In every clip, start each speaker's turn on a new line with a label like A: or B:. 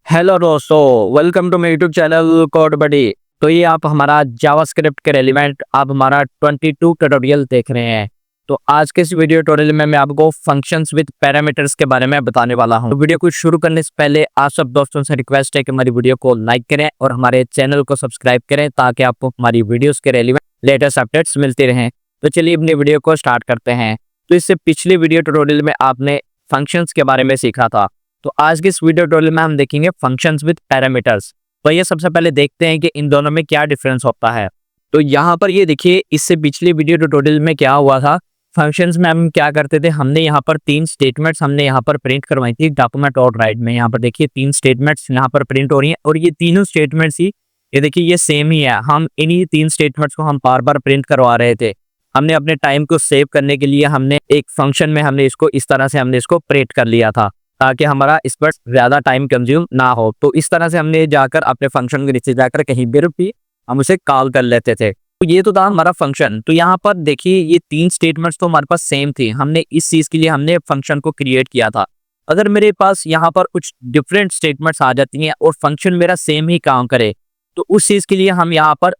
A: Hello दोस्तों, welcome to my YouTube channel code buddy. तो ये आप हमारा जावास्क्रिप्ट के एलिमेंट आप हमारा 22 ट्यूटोरियल देख रहे हैं। तो आज के इस वीडियो ट्यूटोरियल में मैं आपको फंक्शंस विद पैरामीटर्स के बारे में बताने वाला हूं। तो वीडियो को शुरू करने से पहले आप सब दोस्तों से रिक्वेस्ट है कि हमारी वीडियो को लाइक करें और हमारे चैनल को सब्सक्राइब करें ताकि आपको हमारी वीडियोस के रेलिवेंट लेटेस्ट अपडेट्स मिलते रहें। तो चलिए अपनी वीडियो को स्टार्ट करते हैं। तो इससे पिछले वीडियो ट्यूटोरियल में आपने फंक्शंस के बारे में सीखा था। तो आज के इस वीडियो ट्यूटोरियल में हम देखेंगे फंक्शंस विद पैरामीटर्स। तो ये सबसे पहले देखते हैं कि इन दोनों में क्या डिफरेंस होता है। तो यहाँ पर ये देखिए, इससे पिछले वीडियो ट्यूटोरियल में क्या हुआ था, फंक्शंस में हम क्या करते थे, हमने यहाँ पर 3 स्टेटमेंट्स हमने यहाँ पर प्रिंट करवाई थी डॉक्यूमेंट और राइट में। यहाँ पर देखिए 3 स्टेटमेंट्स यहाँ पर प्रिंट हो रही हैं और ये तीनों स्टेटमेंट्स ही ये देखिए ये सेम ही है। हम इन्हीं 3 स्टेटमेंट्स को हम बार बार प्रिंट करवा रहे थे। हमने अपने टाइम को सेव करने के लिए हमने एक फंक्शन में हमने इसको इस तरह से हमने इसको प्रिंट कर लिया था ताकि हमारा इस पर ज्यादा टाइम कंज्यूम ना हो। तो इस तरह से हमने जाकर अपने फंक्शन के नीचे जाकर कहीं भी हम उसे कॉल कर लेते थे। तो ये तो था हमारा फंक्शन। तो यहाँ पर देखिए ये 3 स्टेटमेंट्स तो हमारे पास सेम थी। हमने इस चीज के लिए हमने फंक्शन को क्रिएट किया था। अगर मेरे पास यहाँ पर कुछ डिफरेंट स्टेटमेंट्स आ जाती हैं और फंक्शन मेरा सेम ही काम करे तो उस चीज के लिए हम यहाँ पर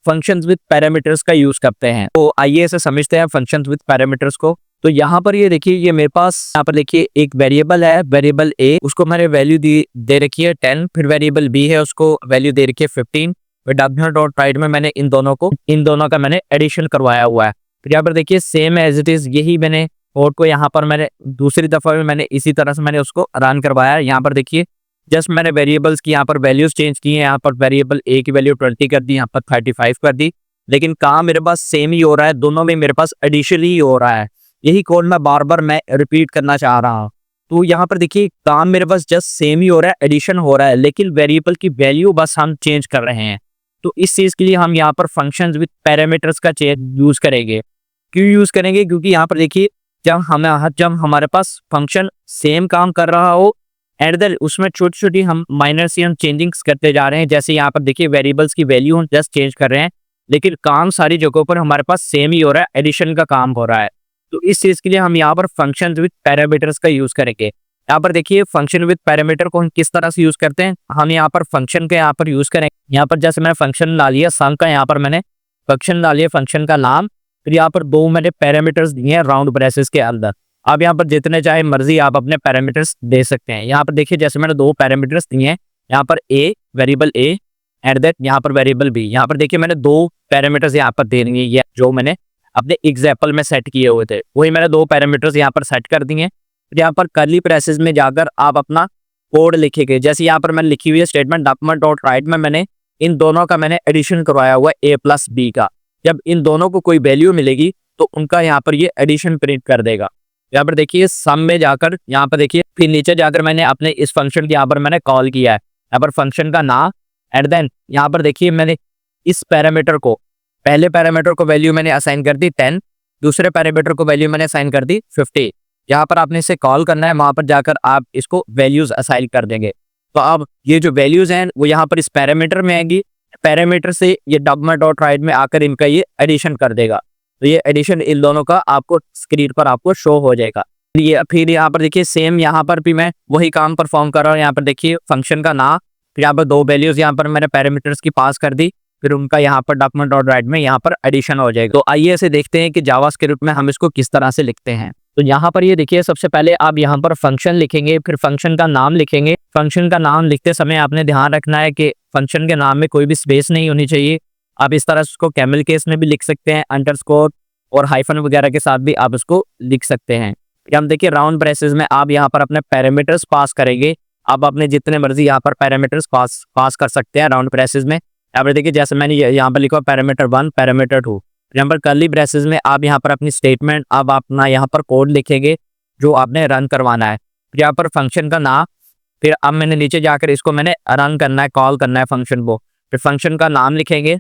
A: फंक्शंस विद पैरामीटर्स का यूज करते हैं। तो आइए इसे समझते हैं फंक्शंस विद पैरामीटर्स को। तो यहाँ पर ये देखिए, ये मेरे पास यहाँ पर देखिए एक वेरिएबल है, वेरिएबल ए, उसको मैंने वैल्यू दे रखी है 10। फिर वेरिएबल बी है, उसको वैल्यू दे रखी है 15। फिर डॉट में मैंने इन दोनों का मैंने एडिशन करवाया हुआ है। फिर यहाँ पर देखिए सेम एज इट इज यही मैंने कोड को यहाँ पर मैंने दूसरी दफा में मैंने इसी तरह से मैंने उसको रन करवाया है। यहाँ पर देखिए जस्ट मैंने वेरिएबल्स की यहाँ पर वैल्यूज चेंज की है। यहाँ पर वेरिएबल ए की वैल्यू 20 कर दी, यहाँ पर 35 कर दी, लेकिन काम मेरे पास सेम ही हो रहा है। दोनों में मेरे पास एडिशन ही हो रहा है। यही कोड मैं बार बार मैं रिपीट करना चाह रहा हूँ। तो यहाँ पर देखिए काम मेरे पास जस्ट सेम ही हो रहा है, एडिशन हो रहा है, लेकिन वेरिएबल की वैल्यू बस हम चेंज कर रहे हैं। तो इस चीज के लिए हम यहाँ पर फंक्शंस विद पैरामीटर्स का यूज करेंगे। क्यों यूज करेंगे? क्योंकि यहाँ पर देखिए जब हमारे पास फंक्शन सेम काम कर रहा हो एंड देन उसमें छोटी छोटी हम माइनर सी हम चेंजिंग्स करते जा रहे हैं। जैसे यहाँ पर देखिए वेरिएबल्स की वैल्यू हम जस्ट चेंज कर रहे हैं, लेकिन काम सारी जगहों पर हमारे पास सेम ही हो रहा है, एडिशन का काम हो रहा है। तो इस चीज के लिए हम यहाँ पर फंक्शन विद पैरामीटर्स का यूज करेंगे। यहाँ पर देखिए फंक्शन विद पैरामीटर को हम किस तरह से यूज करते हैं। हम यहाँ पर फंक्शन के यहाँ पर यूज करेंगे। यहाँ पर जैसे मैंने फंक्शन ला लिया सम का, यहाँ पर मैंने फंक्शन ला लिया, फंक्शन का नाम, फिर यहाँ पर 2 मैंने पैरामीटर्स दिए हैं राउंड ब्रेसेस के अंदर। आप यहाँ पर जितने चाहे मर्जी आप अपने पैरामीटर्स दे सकते हैं। यहाँ पर देखिए जैसे मैंने 2 पैरामीटर्स दिए हैं, यहाँ पर ए, वेरिएबल ए एट दैट, यहाँ पर वेरिएबल बी। यहाँ पर देखिए मैंने 2 पैरामीटर्स यहाँ पर दे दिए हैं जो मैंने अपने एग्जाम्पल में सेट किए हुए थे, वही मैंने 2 पैरामीटर्स यहाँ पर सेट कर दिए। यहाँ पर कर्ली ब्रेसेस में जाकर आप अपना कोड लिखेंगे। जैसे यहाँ पर मैंने लिखी हुई है स्टेटमेंट डॉक्यूमेंट डॉट राइट में मैंने इन दोनों का मैंने एडिशन करवाया हुआ है ए प्लस बी का। जब इन दोनों को कोई वैल्यू मिलेगी तो उनका यहाँ पर ये एडिशन प्रिंट कर देगा। यहाँ पर देखिए सम में जाकर यहाँ पर देखिए फिर नीचे जाकर मैंने अपने इस फंक्शन के यहाँ पर मैंने कॉल किया है। यहाँ पर फंक्शन का नाम एंड देन यहाँ पर देखिए मैंने इस पैरामीटर को, पहले पैरामीटर को वैल्यू मैंने असाइन कर दी 10, दूसरे पैरामीटर को वैल्यू मैंने असाइन कर दी 50। यहाँ पर आपने इसे कॉल करना है, वहां पर जाकर आप इसको वैल्यूज असाइन कर देंगे। तो अब ये जो वैल्यूज हैं वो यहाँ पर इस पैरामीटर में आएगी, पैरामीटर से ये डॉक्यूमेंट डॉट राइट में आकर इनका ये एडिशन कर देगा। तो ये एडिशन इन दोनों का आपको स्क्रीन पर आपको शो हो जाएगा। ये फिर यहाँ पर देखिए सेम यहाँ पर भी मैं वही काम परफॉर्म कर रहा हूँ। यहाँ पर देखिए फंक्शन का नाम, फिर यहाँ पर 2 वैल्यूज यहाँ पर मैंने पैरामीटर्स की पास कर दी, फिर उनका यहाँ पर डॉक्यूमेंट डॉट राइट में यहाँ पर एडिशन हो जाएगा। तो आइए इसे देखते हैं कि जावास्क्रिप्ट में हम इसको किस तरह से लिखते हैं। तो यहाँ पर ये देखिए सबसे पहले आप यहाँ पर फंक्शन लिखेंगे, फिर फंक्शन का नाम लिखेंगे। फंक्शन का नाम लिखते समय आपने ध्यान रखना है कि फंक्शन के नाम में कोई भी स्पेस नहीं होनी चाहिए। आप इस तरह से उसको कैमल केस में भी लिख सकते हैं, अंडरस्कोर और हाइफन वगैरह के साथ भी आप इसको लिख सकते हैं। हम देखिए राउंड ब्रेसेस में आप यहाँ पर अपने पैरामीटर्स पास करेंगे। आप अपने जितने मर्जी यहाँ पर पैरामीटर्स पास कर सकते हैं राउंड ब्रेसेस में। यहाँ पर देखिए जैसे मैंने यहाँ पर लिखा पैरामीटर 1, पैरामीटर 2। यहाँ पर कर्ली ब्रेसेस में आप यहाँ पर अपनी स्टेटमेंट, आप अपना यहाँ पर कोड लिखेंगे जो आपने रन करवाना है। फिर यहाँ पर फंक्शन का नाम, फिर अब मैंने नीचे जाकर इसको मैंने रन करना है, कॉल करना है फंक्शन को। फिर फंक्शन का नाम लिखेंगे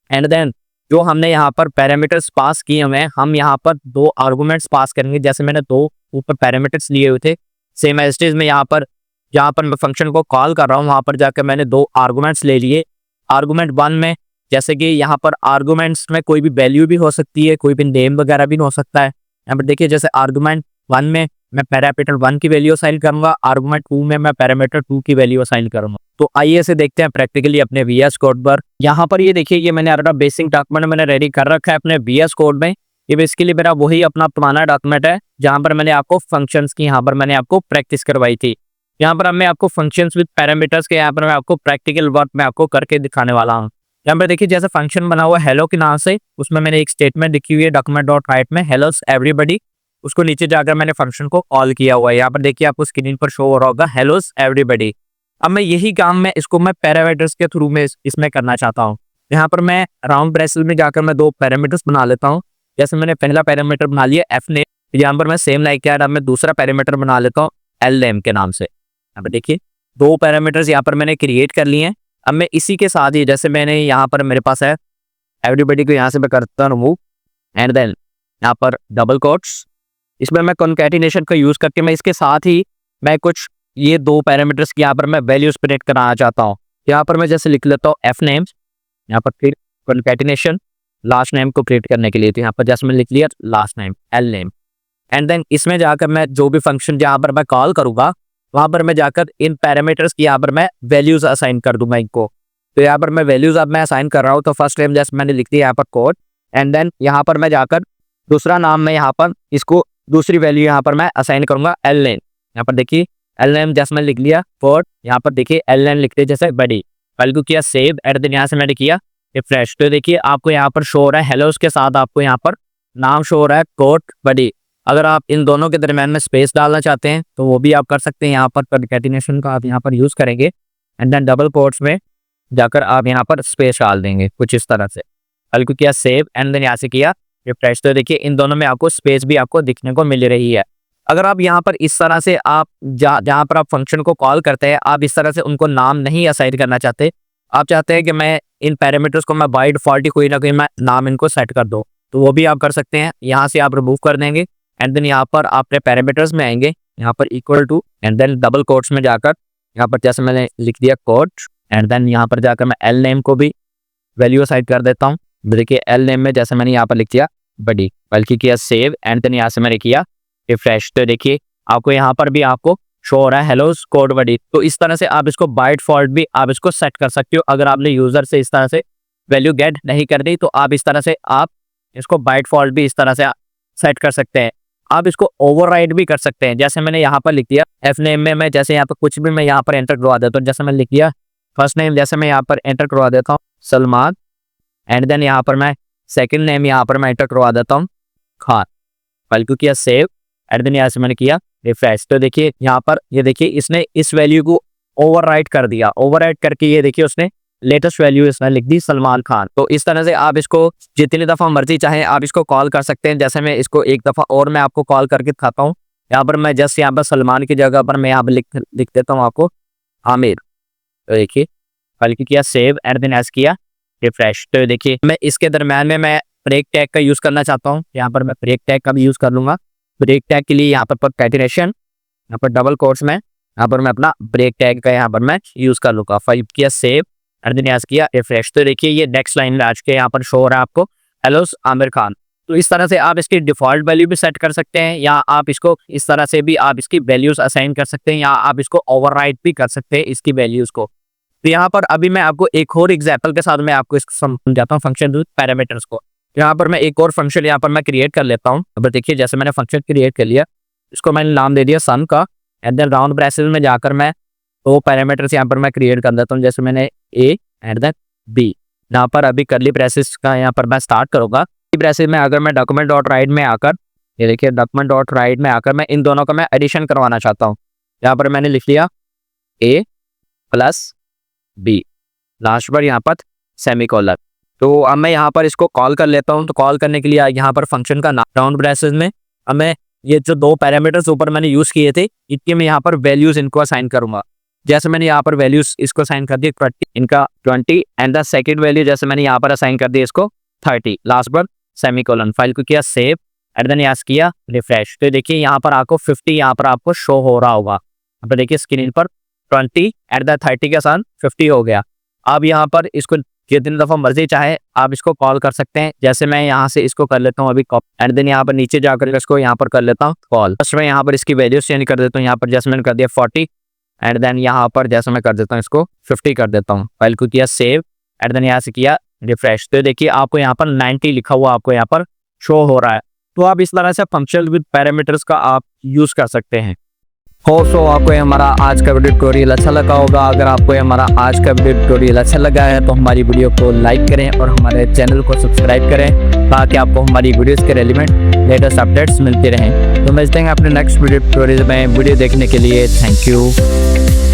A: एंड देन जो हमने यहाँ पर पैरामीटर्स पास किए हुए हैं हम यहाँ पर 2 आर्गूमेंट्स पास करेंगे। जैसे मैंने 2 ऊपर पैरामीटर्स लिए हुए थे, सेम एज इट इज में यहाँ पर जहाँ पर मैं फंक्शन को कॉल कर रहा हूँ वहाँ पर जाकर मैंने 2 आर्गूमेंट्स ले लिए। आर्गूमेंट 1 में जैसे कि यहाँ पर आर्गूमेंट्स में कोई भी वैल्यू भी हो सकती है, कोई भी नेम वगैरह भी हो सकता है। यहाँ पर देखिए जैसे आर्गूमेंट 1 में मैं पैरामीटर 1 की वैल्यू असाइन करूंगा, आर्गुमेंट 2 में मैं पैरामीटर 2 की वैल्यू असाइन करूंगा। तो आइए इसे देखते हैं प्रैक्टिकली अपने VS कोड पर। यहाँ पर ये देखिए, ये मैंने अपना बेसिक डॉक्यूमेंट मैंने रेडी कर रखा है अपने VS कोड में। ये बेसिकली मेरा वही अपना पुराना डॉक्यूमेंट है जहाँ पर मैंने आपको फंक्शंस की यहाँ पर मैंने आपको प्रैक्टिस करवाई थी। यहाँ पर अब मैं आपको फंक्शंस विद पैरामीटर्स के यहाँ पर मैं आपको प्रैक्टिकल वर्क में आपको करके दिखाने वाला हूँ। यहाँ पर देखिए, जैसे फंक्शन बना हुआ है हेलो के नाम से, उसमें मैंने एक स्टेटमेंट लिखी हुई है डॉक्यूमेंट डॉट राइट में, हेलो एवरीबॉडी। उसको नीचे जाकर मैंने फंक्शन को कॉल किया हुआ है। यहाँ पर देखिए आपको स्क्रीन पर शो हो रहा होगा हेलो एवरीबॉडी। अब मैं यही काम मैं इसको मैं पैरामीटर्स के थ्रू में इसमें करना चाहता हूँ। यहाँ पर मैं राउंड ब्रेसेस में जाकर मैं 2 पैरामीटर्स बना लेता हूँ। जैसे मैंने पहला पैरामीटर बना लिया एफ नेम, यहाँ पर मैं सेम लाइक यार अब मैं दूसरा पैरामीटर बना लेता हूँ एल नेम के नाम से। यहाँ पर देखिए 2 पैरामीटर्स यहाँ पर मैंने क्रिएट कर लिए हैं। अब मैं इसी के साथ ही जैसे मैंने यहाँ पर मेरे पास है एवरीबॉडी को यहाँ से मैं करता हूँ रिमूव एंड देन यहाँ पर डबल कोट्स, इसमें मैं कॉन्कैटिनेशन का यूज करके मैं इसके साथ ही मैं कुछ ये 2 पैरामीटर्स की यहाँ पर मैं वैल्यूज प्रिंट कराना चाहता हूँ। यहाँ पर मैं जैसे लिख लेता हूँ एफ नेम्स, यहाँ पर फिर कॉन्कैटिनेशन लास्ट नेम को क्रिएट करने के लिए, तो यहाँ पर जैसे मैं लिख लिया last name L name and then इसमें जाकर मैं जो भी फंक्शन जहाँ पर मैं कॉल करूंगा वहां पर मैं जाकर इन पैरामीटर्स की यहाँ पर मैं वैल्यूज असाइन कर दूंगा इनको। तो यहाँ पर मैं वैल्यूज अब मैं असाइन कर रहा हूँ। तो फर्स्ट नेम जैसे मैंने लिख दिया यहाँ पर कोड एंड देन यहाँ पर मैं जाकर दूसरा नाम में यहाँ पर इसको दूसरी वैल्यू यहाँ पर मैं असाइन करूंगा एल नेम। यहाँ पर देखिए एल नेम जैसे मैंने लिख लिया कोड, यहाँ पर देखिए एल नेम लिखते जैसे बड़ी, फाइल को किया सेव एट देन यहाँ से मैंने किया रिफ्रेश। तो देखिए आपको यहाँ पर शो हो रहा है हेलो के साथ आपको यहाँ पर नाम शो हो रहा है कोड बड़ी। अगर आप इन दोनों के दरम्यान में स्पेस डालना चाहते हैं तो वो भी आप कर सकते हैं। यहाँ पर कॉन्कैटिनेशन का आप यहाँ पर यूज करेंगे एंड देन डबल कोट्स में जाकर आप यहाँ पर स्पेस डाल देंगे कुछ इस तरह से। फाइल को किया सेव एंड देन यहाँ से किया रिफ्रेश। तो देखिए इन दोनों में आपको स्पेस भी आपको दिखने को मिल रही है। अगर आप यहाँ पर इस तरह से आप जहाँ पर आप फंक्शन को कॉल करते हैं आप इस तरह से उनको नाम नहीं असाइन करना चाहते, आप चाहते हैं कि मैं इन पैरामीटर्स को मैं बाय डिफॉल्ट कोई ना कोई मैं नाम इनको सेट कर दूँ, तो वो भी आप कर सकते हैं। यहाँ से आप रिमूव कर देंगे एंड देन यहाँ पर आपने पैरामीटर्स में आएंगे, यहाँ पर equal to and then double quotes में जाकर यहाँ पर जैसे मैंने लिख दिया कोड एंड देन यहाँ पर जाकर मैं एल नेम को भी वैल्यू असाइन कर देता हूँ। देखिए एल नेम में जैसे मैंने यहाँ पर लिख दिया बड़ी, बल्कि किया सेव एंड देन यहाँ से मैंने किया रिफ्रेश। तो देखिए आपको यहाँ पर भी आपको शो हो रहा है हेलो कोड बड़ी। तो इस तरह से आप इसको बाय डिफॉल्ट भी आप इसको सेट कर सकते हो। अगर आपने यूजर से इस तरह से वैल्यू गेट नहीं कर दी तो आप इस तरह से आप इसको बाय डिफॉल्ट भी इस तरह से सेट कर सकते हैं। आप इसको ओवरराइड भी कर सकते हैं। जैसे मैंने यहाँ पर लिख दिया एफ नेम में मैं जैसे यहाँ पर कुछ भी मैं यहाँ पर एंटर करवा देता हूँ। जैसे मैंने लिख दिया फर्स्ट नेम, जैसे मैं यहाँ पर एंटर करवा देता हूँ सलमान एंड देन यहाँ पर मैं सेकंड नेम यहाँ पर मैं एंटर करवा देता हूँ खान। फाइल को किया सेव एंड देन यहाँ से मैंने किया रिफ्रेश। तो देखिए यहाँ पर ये देखिए इसने इस वैल्यू को ओवरराइड कर दिया। ओवरराइड करके ये देखिए उसने लेटेस्ट वैल्यू इसने लिख दी सलमान खान। तो इस तरह से आप इसको जितनी दफ़ा मर्जी चाहे आप इसको कॉल कर सकते हैं। जैसे मैं इसको एक दफ़ा और मैं आपको कॉल करके दिखाता हूँ। यहाँ पर मैं जस्ट यहाँ पर सलमान की जगह पर मैं यहाँ पर लिख देता हूँ आपको आमिर। तो देखिए फाइल की किया सेव एंड देन एस किया रिफ्रेश। तो देखिए मैं इसके दरम्यान में मैं ब्रेक टैग का यूज़ करना चाहता हूँ। यहाँ पर मैं ब्रेक टैग का भी यूज़ कर लूँगा। ब्रेक टैग के लिए यहाँ पर कॉन्कैटिनेशन, यहाँ पर डबल कोट्स में यहाँ पर मैं अपना ब्रेक टैग का यहाँ पर मैं यूज़ कर लूँगा। फाइल किया सेव एंड देन याद किया रिफ्रेश। तो देखिए ये नेक्स्ट लाइन में आज के यहाँ पर शो हो रहा है आपको हेलो आमिर खान। तो इस तरह से आप इसकी डिफॉल्ट वैल्यू भी सेट कर सकते हैं या आप इसको इस तरह से भी आप इसकी वैल्यूज असाइन कर सकते हैं या आप इसको ओवरराइड भी कर सकते हैं इसकी वैल्यूज को। तो यहाँ पर अभी मैं आपको एक और एग्जाम्पल के साथ मैं आपको समझाता हूँ फंक्शन विद पैरामीटर्स को। यहाँ पर मैं एक और फंक्शन यहाँ पर मैं क्रिएट कर लेता हूँ। अब देखिए जैसे मैंने फंक्शन क्रिएट कर लिया, इसको मैंने नाम दे दिया सन का एंड देन राउंड ब्रेसेस में जाकर मैं 2 पैरामीटर्स यहाँ पर मैं क्रिएट कर देता हूँ। जैसे मैंने ए एंड देन बी, यहाँ पर अभी करली ब्रेसेस का यहाँ पर मैं स्टार्ट करूँगा। ब्रेसेस में अगर मैं डॉक्यूमेंट डॉट राइट में आकर ये देखिए डॉक्यूमेंट डॉट राइट में आकर मैं इन दोनों का मैं एडिशन करवाना चाहता हूँ। यहाँ पर मैंने लिख लिया ए प्लस बी, लास्ट पर यहाँ पर सेमीकोलन। तो अब मैं यहाँ पर इसको कॉल कर लेता हूँ। तो कॉल करने के लिए यहाँ पर फंक्शन का नाम राउंड ब्रेसेस में अब मैं ये जो 2 पैरामीटर्स ऊपर मैंने यूज़ किए थे इनके मैं यहाँ पर वैल्यूज इनको असाइन करूँगा। जैसे मैंने यहाँ पर वैल्यूज इसको असाइन कर दिया 20, इनका 20 एंड द सेकंड वैल्यू जैसे मैंने यहाँ पर असाइन कर दिया इसको 30, लास्ट पर सेमीकोलन। फाइल को किया सेव एंड देन याद किया रिफ्रेश। तो देखिए यहाँ पर आपको 50 यहाँ पर आपको शो हो रहा होगा। अब देखिए स्क्रीन पर 20 एट द 30 के साथ 50 हो गया। अब यहाँ पर इसको जितनी दफ़ा मर्जी चाहे आप इसको कॉल कर सकते हैं। जैसे मैं यहाँ से इसको कर लेता हूँ अभी कॉपी, एंड देन यहाँ पर नीचे जाकर इसको यहाँ पर कर लेता हूँ कॉल। फर्स्ट में यहाँ पर इसकी वैल्यू चेंज कर देता हूँ, यहाँ पर जैसे मैंने कर दिया 40, एंड देन यहाँ पर जैसे मैं कर देता हूँ इसको 50 कर देता हूँ। फाइल को किया सेव, एंड देन यहाँ से किया रिफ्रेश, तो देखिए आपको यहाँ पर 90 लिखा हुआ आपको यहाँ पर शो हो रहा है। तो आप इस तरह से फंक्शन विद पैरामीटर्स का आप यूज़ कर सकते हैं। सो आपको हमारा आज का वीडियो ट्यूटोरियल अच्छा लगा होगा। अगर आपको हमारा आज का वीडियो ट्यूटोरियल अच्छा लगा है तो हमारी वीडियो को लाइक करें और हमारे चैनल को सब्सक्राइब करें, ताकि आपको हमारी वीडियोस के रेलिवेंट लेटेस्ट अपडेट्स मिलते रहें। तो मिलते हैं अपने नेक्स्ट वीडियो ट्यूटोरियल में। वीडियो देखने के लिए थैंक यू।